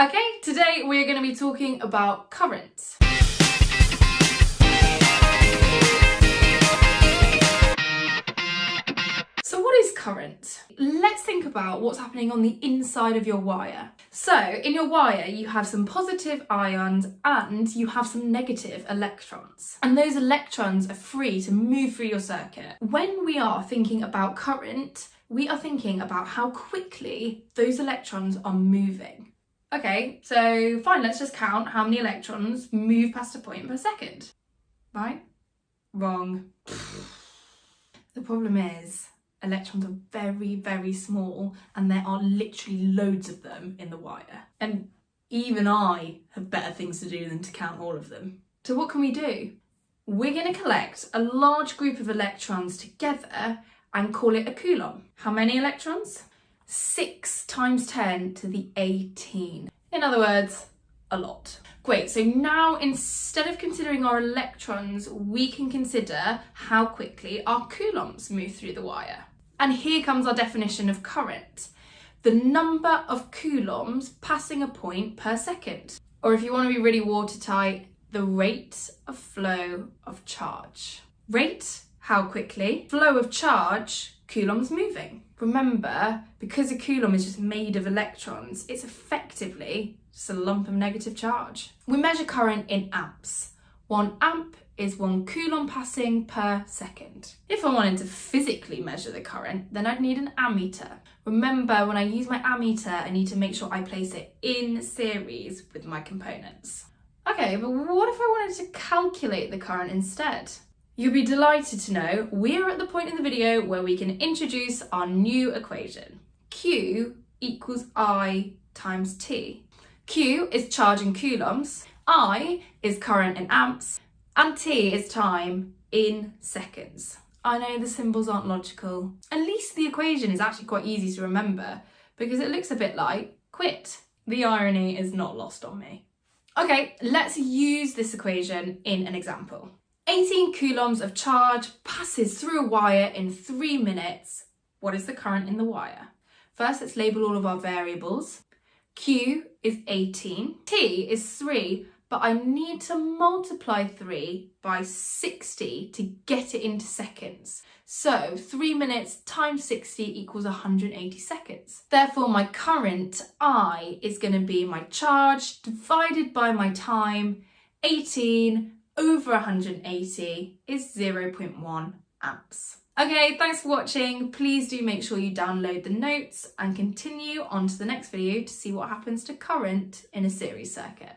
Okay, today we're going to be talking about current. So what is current? Let's think about what's happening on the inside of your wire. So in your wire, you have some positive ions and you have some negative electrons. And those electrons are free to move through your circuit. When we are thinking about current, we are thinking about how quickly those electrons are moving. Okay, so fine, let's just count how many electrons move past a point per second. Right? Wrong. The problem is, electrons are very, very small and there are literally loads of them in the wire. And even I have better things to do than to count all of them. So what can we do? We're going to collect a large group of electrons together and call it a Coulomb. How many electrons? 6 times 10 to the 18. In other words, a lot. Great, so now instead of considering our electrons, we can consider how quickly our coulombs move through the wire. And here comes our definition of current. The number of coulombs passing a point per second. Or if you want to be really watertight, the rate of flow of charge. Rate, how quickly. Flow of charge, coulombs moving. Remember, because a coulomb is just made of electrons, it's effectively just a lump of negative charge. We measure current in amps. 1 amp is 1 coulomb passing per second. If I wanted to physically measure the current, then I'd need an ammeter. Remember, when I use my ammeter, I need to make sure I place it in series with my components. Okay, but what if I wanted to calculate the current instead? You'll be delighted to know we're at the point in the video where we can introduce our new equation. Q equals I times T. Q is charge in coulombs, I is current in amps, and T is time in seconds. I know the symbols aren't logical. At least the equation is actually quite easy to remember because it looks a bit like quit. The irony is not lost on me. Okay, let's use this equation in an example. 18 coulombs of charge passes through a wire in 3 minutes. What is the current in the wire? First, let's label all of our variables. Q is 18, T is 3, but I need to multiply 3 by 60 to get it into seconds. So 3 minutes times 60 equals 180 seconds. Therefore, my current, I, is going to be my charge divided by my time. 18 over 180 is 0.1 amps. Okay, thanks for watching. Please do make sure you download the notes and continue on to the next video to see what happens to current in a series circuit.